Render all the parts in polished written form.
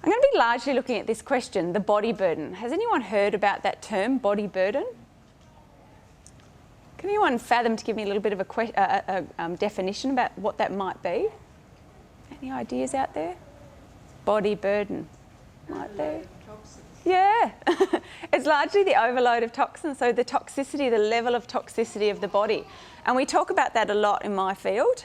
I'm going to be largely looking at this question, the body burden. Has anyone heard about that term, body burden? Can anyone fathom to give me a little bit of a definition about what that might be? Any ideas out there? Body burden. Might be. Yeah, it's largely the overload of toxins, so the toxicity, the level of toxicity of the body. And we talk about that a lot in my field,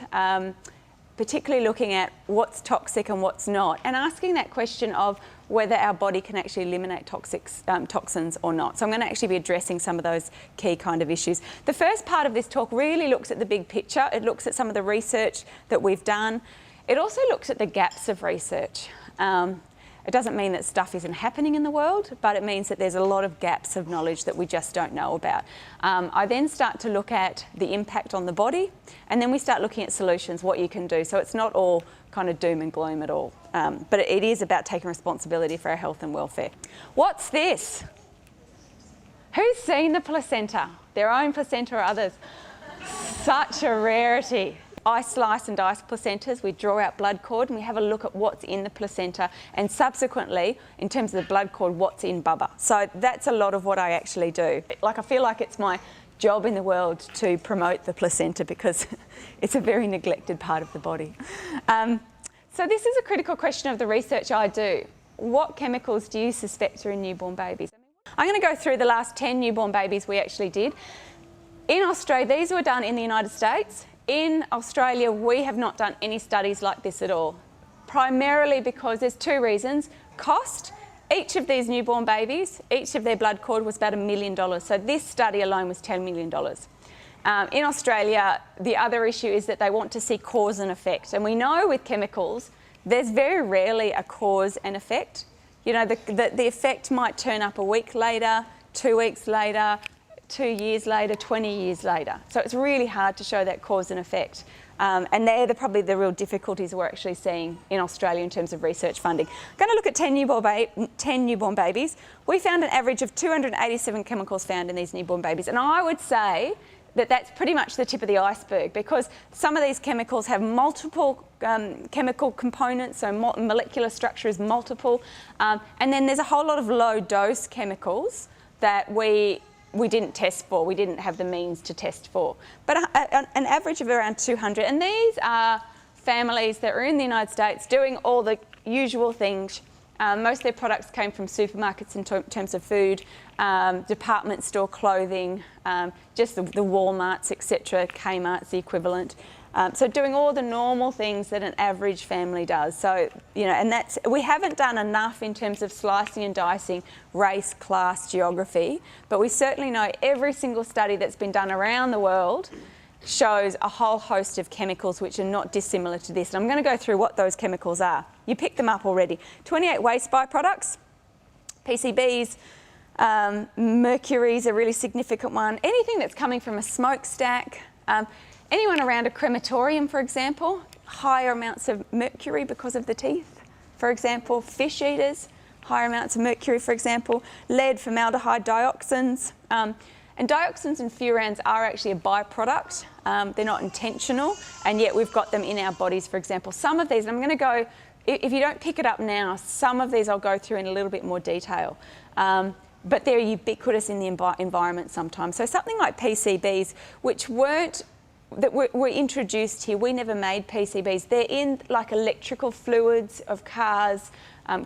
particularly looking at what's toxic and what's not, and asking that question of whether our body can actually eliminate toxins or not. So I'm going to actually be addressing some of those key kind of issues. The first part of this talk really looks at the big picture. It looks at some of the research that we've done. It also looks at the gaps of research. It doesn't mean that stuff isn't happening in the world, but it means that there's a lot of gaps of knowledge that we just don't know about. I then start to look at the impact on the body, and then we start looking at solutions, what you can do. So it's not all kind of doom and gloom at all, but it is about taking responsibility for our health and welfare. What's this? Who's seen the placenta? Their own placenta or others? Such a rarity. I slice and dice placentas, we draw out blood cord and we have a look at what's in the placenta, and subsequently, in terms of the blood cord, what's in Bubba. So that's a lot of what I actually do. Like, I feel like it's my job in the world to promote the placenta because it's a very neglected part of the body. So this is a critical question of the research I do. What chemicals do you suspect are in newborn babies? I'm going to go through the last 10 newborn babies we actually did. In Australia, these were done in the United States. In Australia, we have not done any studies like this at all, primarily because there's two reasons. Cost. Each of these newborn babies, each of their blood cord was about $1 million. So this study alone was $10 million. In Australia, the other issue is that they want to see cause and effect. And we know with chemicals, there's very rarely a cause and effect. You know, the effect might turn up a week later, 2 weeks later, 2 years later, 20 years later. So it's really hard to show that cause and effect. And they're probably the real difficulties we're actually seeing in Australia in terms of research funding. I'm going to look at 10 newborn babies. We found an average of 287 chemicals found in these newborn babies. And I would say that that's pretty much the tip of the iceberg, because some of these chemicals have multiple chemical components, so molecular structure is multiple. And then there's a whole lot of low dose chemicals that we didn't test for, we didn't have the means to test for. But an average of around 200. And these are families that are in the United States doing all the usual things. Most of their products came from supermarkets in terms of food, department store clothing, just the Walmarts, etc., Kmart's the equivalent. So doing all the normal things that an average family does. So, you know, and we haven't done enough in terms of slicing and dicing race, class, geography, but we certainly know every single study that's been done around the world shows a whole host of chemicals which are not dissimilar to this. And I'm going to go through what those chemicals are. You picked them up already. 28 waste byproducts, PCBs, mercury is a really significant one. Anything that's coming from a smokestack, anyone around a crematorium, for example, higher amounts of mercury because of the teeth. For example, fish eaters, higher amounts of mercury, for example. Lead, formaldehyde, dioxins. And dioxins and furans are actually a byproduct. They're not intentional, and yet we've got them in our bodies, for example. Some of these, and I'm going to go, if you don't pick it up now, some of these I'll go through in a little bit more detail. But they're ubiquitous in the environment sometimes. So something like PCBs, which were introduced here. We never made PCBs. They're in like electrical fluids of cars,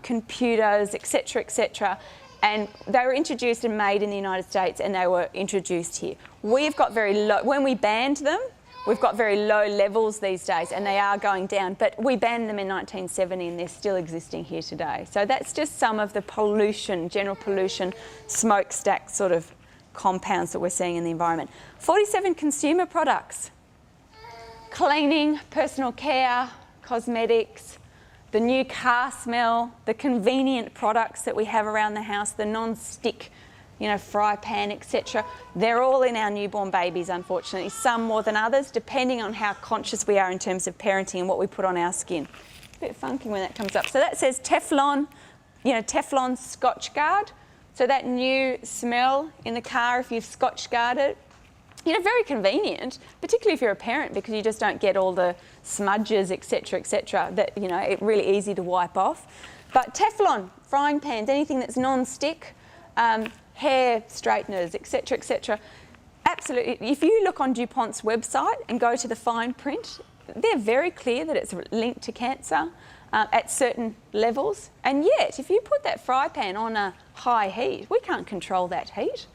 computers, etc., etc. And they were introduced and made in the United States, and they were introduced here. We've got very low, when we banned them, we've got very low levels these days, and they are going down. But we banned them in 1970, and they're still existing here today. So that's just some of the pollution, general pollution, smokestack sort of compounds that we're seeing in the environment. 47 consumer products. Cleaning, personal care, cosmetics, the new car smell, the convenient products that we have around the house, the non-stick, you know, fry pan, etc. They're all in our newborn babies, unfortunately, some more than others, depending on how conscious we are in terms of parenting and what we put on our skin. It's a bit funky when that comes up. So that says Teflon, you know, Teflon Scotchgard. So that new smell in the car, if you've Scotchgarded it, you know, very convenient, particularly if you're a parent, because you just don't get all the smudges, etc., etc. That, you know, it's really easy to wipe off. But Teflon, frying pans, anything that's non-stick, hair straighteners, etc., absolutely. If you look on DuPont's website and go to the fine print, they're very clear that it's linked to cancer at certain levels. And yet, if you put that fry pan on a high heat, we can't control that heat.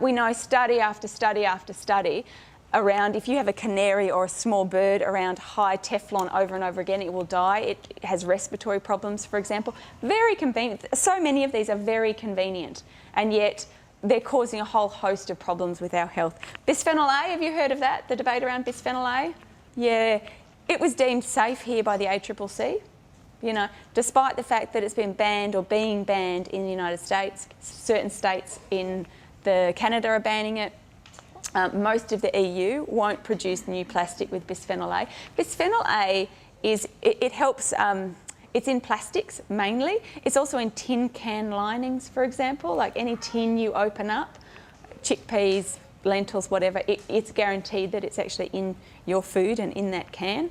We know study after study after study around if you have a canary or a small bird around high Teflon over and over again, it will die. It has respiratory problems, for example. Very convenient. So many of these are very convenient, and yet they're causing a whole host of problems with our health. Bisphenol A, have you heard of that? The debate around bisphenol A? Yeah, it was deemed safe here by the ACCC. You know, despite the fact that it's been banned or being banned in the United States, certain states in Canada are banning it. Most of the EU won't produce new plastic with bisphenol A. Bisphenol A it helps. It's in plastics mainly. It's also in tin can linings, for example. Like any tin you open up, chickpeas, lentils, whatever, it's guaranteed that it's actually in your food and in that can.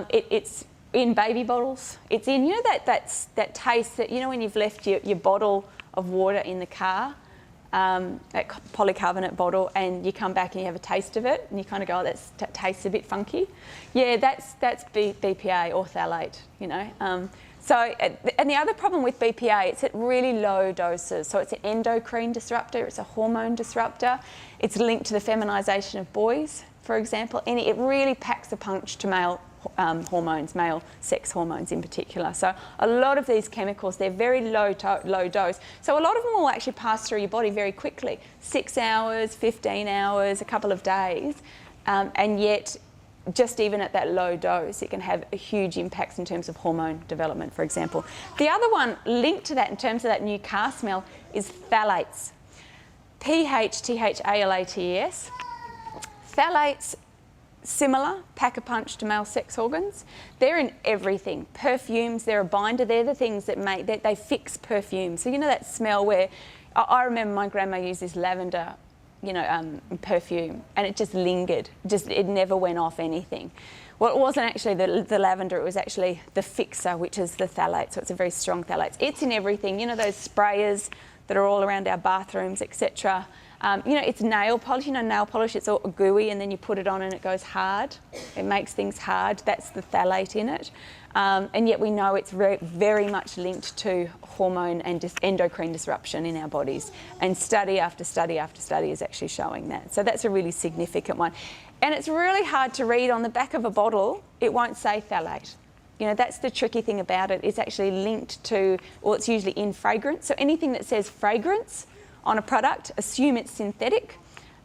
It's in baby bottles. It's in, you know, that taste that, you know, when you've left your bottle of water in the car, that polycarbonate bottle, and you come back and you have a taste of it and you kind of go, oh, that tastes a bit funky. Yeah, that's BPA or phthalate, you know. And the other problem with BPA, it's at really low doses. So it's an endocrine disruptor, it's a hormone disruptor. It's linked to the feminisation of boys, for example. And it really packs a punch to male hormones, male sex hormones in particular. So a lot of these chemicals, they're very low dose. So a lot of them will actually pass through your body very quickly, 6 hours, 15 hours, a couple of days. And yet, just even at that low dose, it can have a huge impacts in terms of hormone development, for example. The other one linked to that in terms of that new car smell is phthalates. PHTHALATES. Phthalates, similar, pack a punch to male sex organs. They're in everything. Perfumes, they're a binder. They're the things that they fix perfumes. So you know that smell where, I remember my grandma used this lavender, you know, perfume, and it just lingered. It never went off anything. Well, it wasn't actually the lavender, it was actually the fixer, which is the phthalate. So it's a very strong phthalate. It's in everything. You know those sprayers that are all around our bathrooms, etc. You know, it's nail polish. You know, nail polish, it's all gooey and then you put it on and it goes hard. It makes things hard. That's the phthalate in it. And yet we know it's very, very much linked to hormone and endocrine disruption in our bodies. And study after study after study is actually showing that. So that's a really significant one. And it's really hard to read on the back of a bottle. It won't say phthalate. You know, that's the tricky thing about it. It's actually linked to, or it's usually in fragrance. So anything that says fragrance on a product, assume it's synthetic,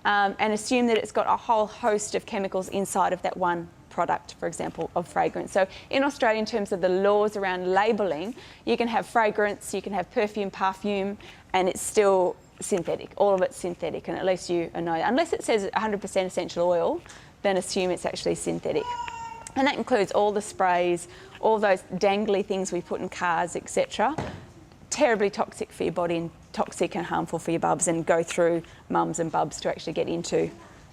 and assume that it's got a whole host of chemicals inside of that one product, for example, of fragrance. So in Australia, in terms of the laws around labelling, you can have fragrance, you can have perfume, and it's still synthetic. All of it's synthetic, and at least you know that. Unless it says 100% essential oil, then assume it's actually synthetic. And that includes all the sprays, all those dangly things we put in cars, etc. Terribly toxic for your body and toxic and harmful for your bubs, and go through mums and bubs to actually get into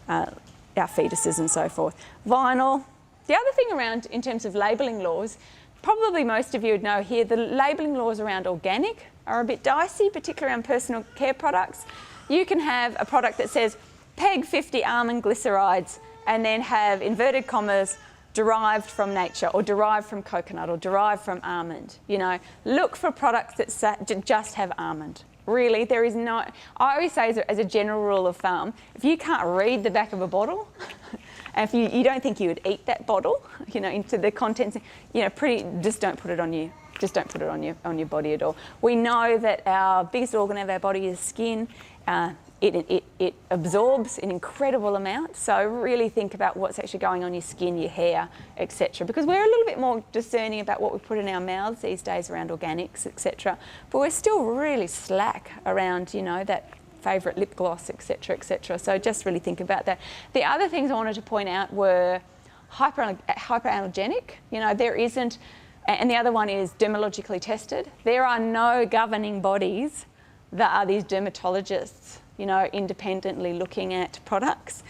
our fetuses and so forth. Vinyl. The other thing around in terms of labelling laws, probably most of you would know here, the labelling laws around organic are a bit dicey, particularly around personal care products. You can have a product that says PEG 50 almond glycerides and then have inverted commas derived from nature or derived from coconut or derived from almond. You know, look for products that just have almond. Really, there is no, I always say as a general rule of thumb, if you can't read the back of a bottle, and if you don't think you would eat that bottle, you know, into the contents, you know, just don't put it on you. Just don't put it on your body at all. We know that our biggest organ of our body is skin. It absorbs an incredible amount, so really think about what's actually going on your skin, your hair, etc. Because we're a little bit more discerning about what we put in our mouths these days around organics, etc. But we're still really slack around, you know, that favourite lip gloss, etc., etc. So just really think about that. The other things I wanted to point out were hyperallergenic. You know, there isn't, and the other one is dermatologically tested. There are no governing bodies that are these dermatologists, you know, independently looking at products.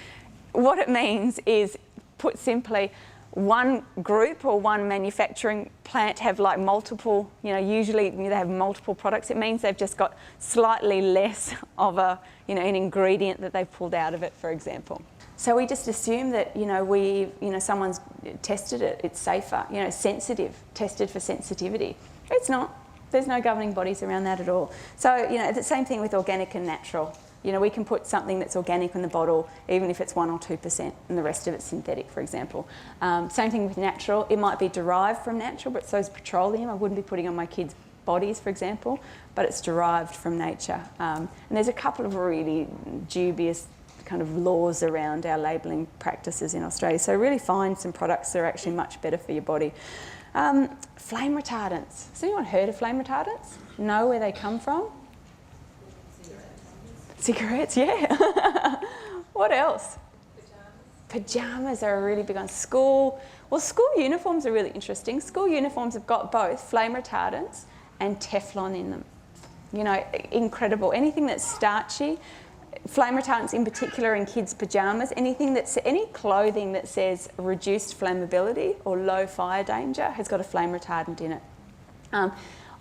What it means is, put simply, one group or one manufacturing plant have like multiple, usually they have multiple products, it means they've just got slightly less of an ingredient that they've pulled out of it, for example. So we just assume that, someone's tested it, it's safer, sensitive, tested for sensitivity. It's not. There's no governing bodies around that at all. So, the same thing with organic and natural. We can put something that's organic in the bottle, even if it's 1 or 2%, and the rest of it's synthetic, for example. Same thing with natural. It might be derived from natural, but so is petroleum. I wouldn't be putting on my kids' bodies, for example, but it's derived from nature. And there's a couple of really dubious kind of laws around our labelling practices in Australia. So really find some products that are actually much better for your body. Flame retardants. Has anyone heard of flame retardants? Know where they come from? Cigarettes, yeah. What else? Pyjamas are really big on school. Well, school uniforms are really interesting. School uniforms have got both flame retardants and Teflon in them. Incredible. Anything that's starchy, flame retardants in particular in kids' pyjamas, any clothing that says reduced flammability or low fire danger has got a flame retardant in it.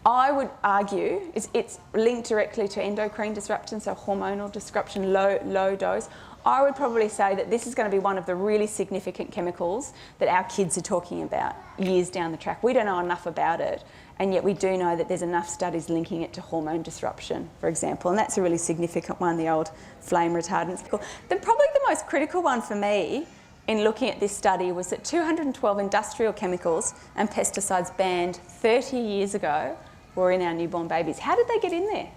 I would argue it's linked directly to endocrine disruption, so hormonal disruption, low dose. I would probably say that this is going to be one of the really significant chemicals that our kids are talking about years down the track. We don't know enough about it, and yet we do know that there's enough studies linking it to hormone disruption, for example, and that's a really significant one, the old flame retardants. Probably the most critical one for me in looking at this study was that 212 industrial chemicals and pesticides banned 30 years ago were in our newborn babies. How did they get in there?